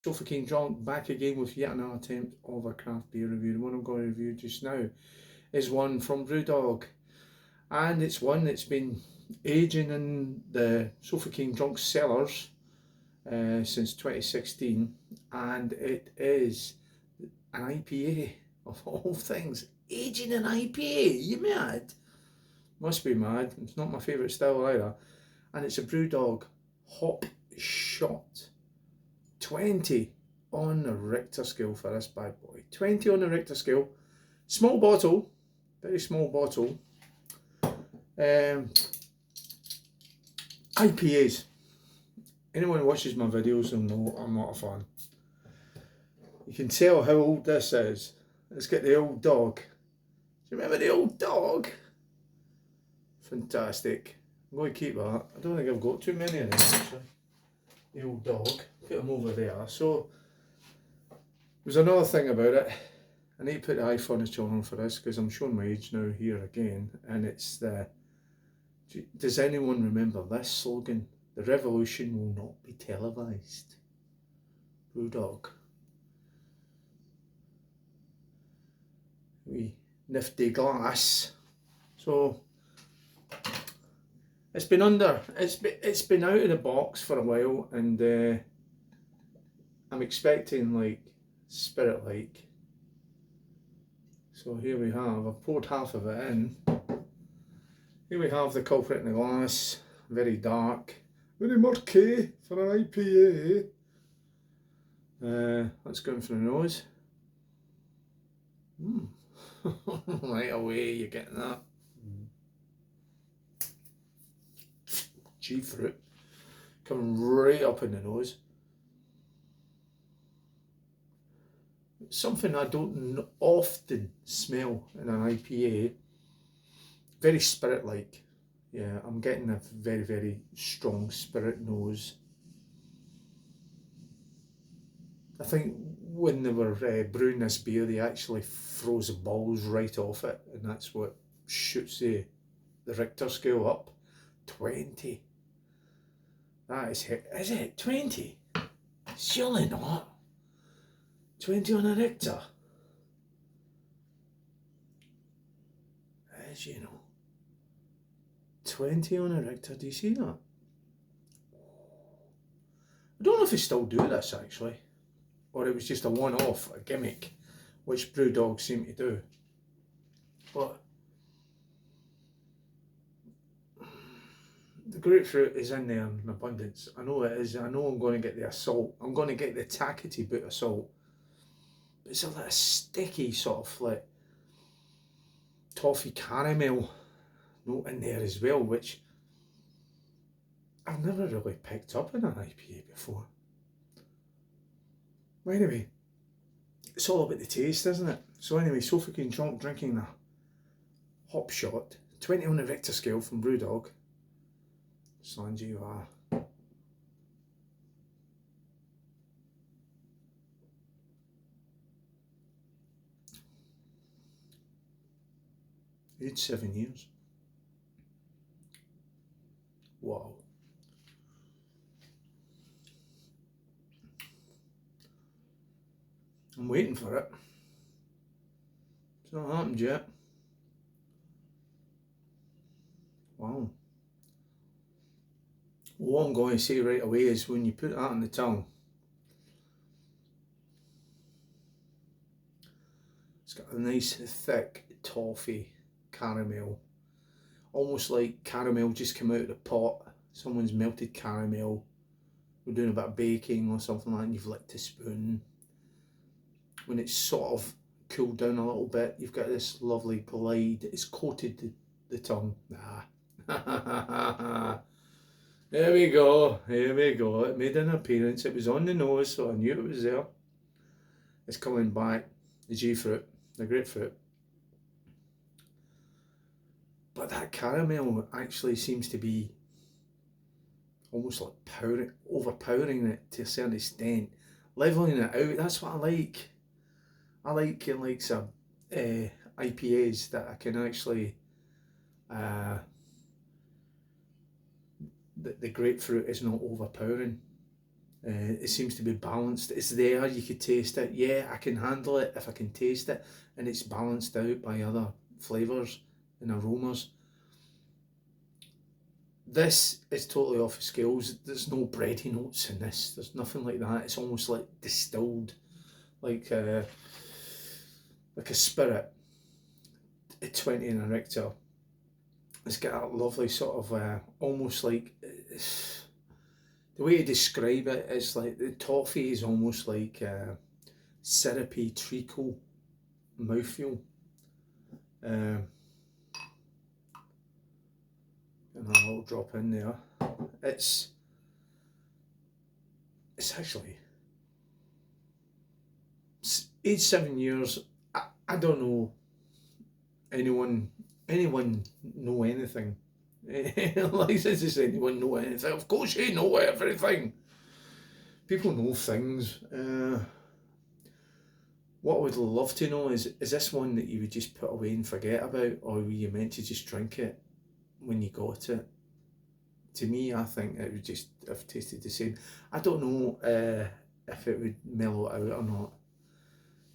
Sofa Drunk back again with yet another attempt of a craft beer review. The one I'm going to review just now is one from Brewdog, and it's one that's been aging in the Sofa Drunk cellars since 2016, and it is an IPA of all things. Aging in IPA, you mad? Must be mad. It's not my favourite style either, and it's a Brewdog Hop Shot. 20 on the Richter scale for this bad boy. 20 on the Richter scale. Small bottle, very small bottle. IPAs. Anyone who watches my videos will know I'm not a fan. You can tell how old this is. Let's get the old dog. Do you remember the old dog? Fantastic. I'm going to keep that. I don't think I've got too many of them actually. The old dog. Put him over there. So there's another thing about it. I need to put the eye furniture on for this because I'm showing my age now here again, and it's the. Does anyone remember this slogan? The revolution will not be televised. Brewdog. Wee nifty glass. So it's been out of the box for a while, and I'm expecting like Spirit like. So here we have, I've poured half of it in. Here we have the culprit in the glass, very dark, very murky for an IPA. Let's go in for the nose. Right away you're getting that. G-fruit coming right up in the nose. Something I don't often smell in an IPA. Very spirit-like. Yeah, I'm getting a very, very strong spirit nose. I think when they were brewing this beer, they actually froze the balls right off it, and that's what shoots the Richter scale up. 20. That is it 20? Surely not. 20 on a Richter. As you know. 20 on a Richter, do you see that? I don't know if they still do this actually, or it was just a one-off, a gimmick, which Brewdog seem to do. But the grapefruit is in there in abundance. I know it is. I know I'm going to get the assault. I'm going to get the tackety bit of salt. But it's a little sticky sort of like toffee caramel note in there as well, which I've never really picked up in an IPA before. Well, anyway, it's all about the taste, isn't it? So anyway, Sofa Drunk drinking the Hop Shot, 20 on the Richter scale from Brewdog. Sanjiva. Aged 7 years. Wow. I'm waiting for it. It's not happened yet. Wow. What I'm going to say right away is when you put that on the tongue, it's got a nice thick toffee caramel, almost like caramel just come out of the pot. Someone's melted caramel. We're doing a bit of baking or something like that, and you've licked a spoon. When it's sort of cooled down a little bit, you've got this lovely glide. It's coated the tongue. There we go. Here we go. It made an appearance. It was on the nose, so I knew it was there. It's coming back. The G-fruit, the grapefruit. But that caramel actually seems to be almost like overpowering it to a certain extent, leveling it out. That's what I like. I like some IPAs that I can actually the grapefruit is not overpowering. It seems to be balanced. It's there, you could taste it. Yeah, I can handle it if I can taste it, and it's balanced out by other flavours and aromas. This is totally off the scales. There's no bready notes in this. There's nothing like that. It's almost like distilled, like a spirit. At 20 and a Richter, it's got a lovely sort of almost like, the way to describe it is like the toffee is almost like syrupy treacle mouthfeel. And a little drop in there. It's actually aged 7 years. I don't know anyone know anything. Like, does anyone know anything? Of course you know everything. People know things. What I would love to know is this one that you would just put away and forget about, or were you meant to just drink it when you got it? To me, I think it would just have tasted the same. I don't know if it would mellow out or not.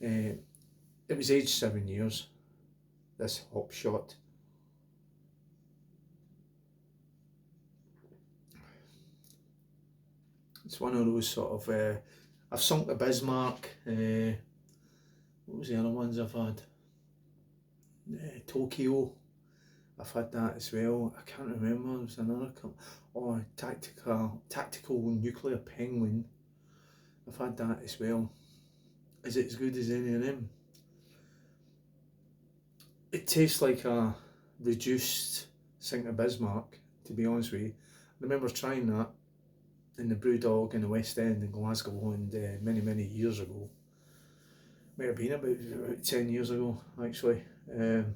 It was aged 7 years, this hop shot. It's one of those sort of, I've sunk the Bismarck. What was the other ones I've had? Tokyo. I've had that as well. I can't remember. There was another couple. Oh, tactical nuclear penguin. I've had that as well. Is it as good as any of them? It tastes like a reduced Saint Bismarck, to be honest with you. I remember trying that in the Brewdog in the West End in Glasgow, and many years ago. Might have been about 10 years ago, actually. It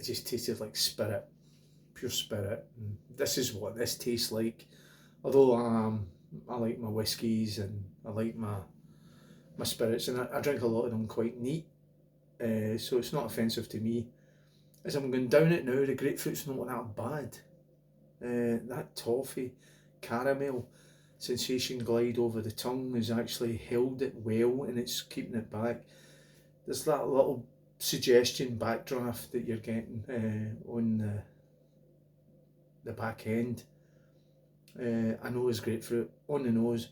just tasted like spirit, pure spirit. And this is what this tastes like. Although I like my whiskies and I like my spirits, and I drink a lot of them quite neat, so it's not offensive to me. As I'm going down it now, the grapefruit's not that bad. That toffee, caramel sensation glide over the tongue has actually held it well, and it's keeping it back. There's that little suggestion backdraft that you're getting on the back end. I know it's grapefruit on the nose.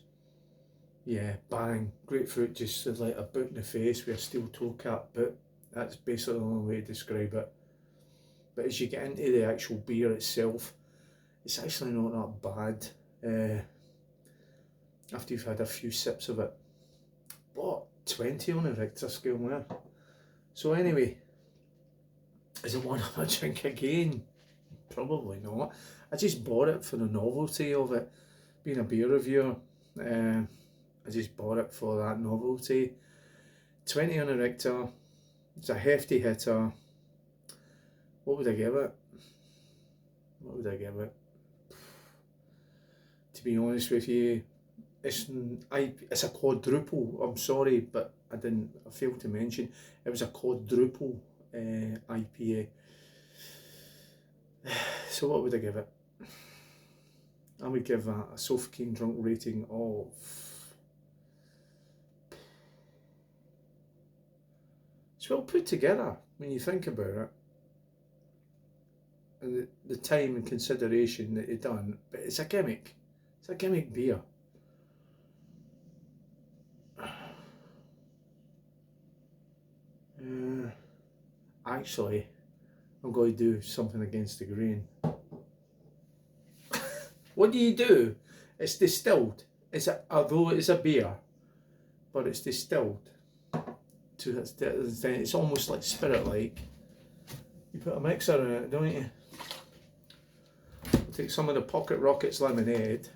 Yeah, bang, grapefruit just like a boot in the face with a steel toe cap boot. That's basically the only way to describe it. But as you get into the actual beer itself, it's actually not that bad after you've had a few sips of it. But 20 on a Richter scale there. So anyway, is it one I drink again? Probably not. I just bought it for the novelty of it. Being a beer reviewer, I just bought it for that novelty. 20 on a Richter. It's a hefty hitter. What would I give it? To be honest with you, it's a quadruple. I'm sorry, but I failed to mention it was a quadruple IPA. So what would I give it? I would give a Sofa King drunk rating of it's well put together when you think about it, and the time and consideration that you've done. But it's a gimmick. It's a gimmick beer. Actually, I'm going to do something against the grain. What do you do? It's distilled. Although it's a beer, but it's distilled. It's almost like spirit-like. You put a mixer in it, don't you? I'll take some of the Pocket Rockets lemonade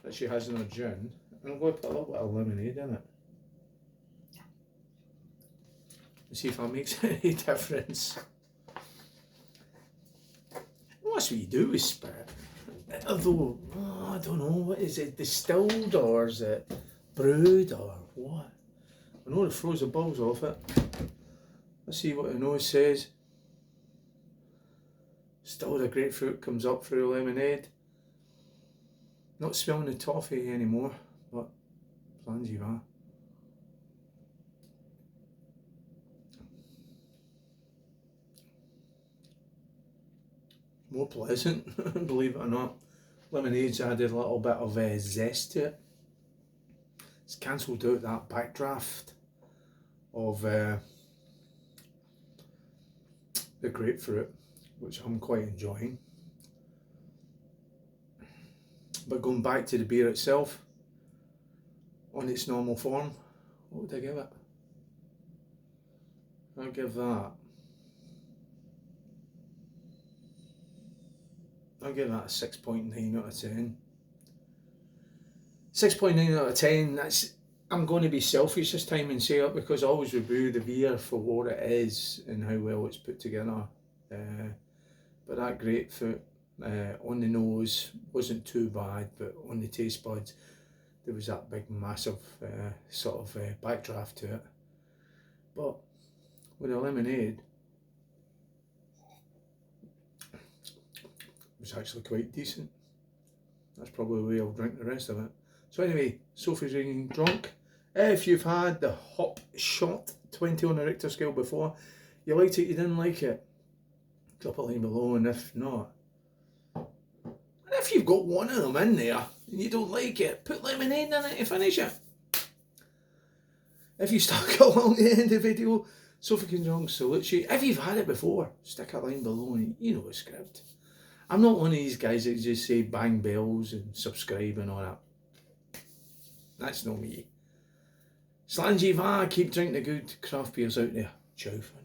that she has in her gin, and I'm going to put a little bit of lemonade in it. And see if that makes any difference. Well, that's what you do with spirit. Although, I don't know, what is it, distilled or is it brewed or what? I know it throws the balls off it. Let's see what the nose says. Still the grapefruit comes up through the lemonade. Not smelling the toffee anymore, but Zanzibar. More pleasant, believe it or not. Lemonade's added a little bit of zest to it. It's cancelled out that backdraft of the grapefruit, which I'm quite enjoying. But going back to the beer itself, on its normal form, what would I give it? I'll give that. I'll give that a 6.9 out of 10. 6.9 out of 10, I'm going to be selfish this time and say it because I always review the beer for what it is and how well it's put together. But that grapefruit on the nose wasn't too bad, but on the taste buds there was that big massive sort of backdraft to it. But with a lemonade, it was actually quite decent. That's probably the way I'll drink the rest of it. So anyway, Sophie's Ringing Drunk. If you've had the Hop Shot 20 on the Richter scale before, you liked it, you didn't like it, drop a line below, and if not, and if you've got one of them in there and you don't like it, put lemonade in it to finish it. If you stuck along the end of the video, Sophie Drunk salutes you. If you've had it before, stick a line below and you know the script. I'm not one of these guys that just say bang bells and subscribe and all that. That's not me. Slangy Va, keep drinking the good craft beers out there. Ciao for now.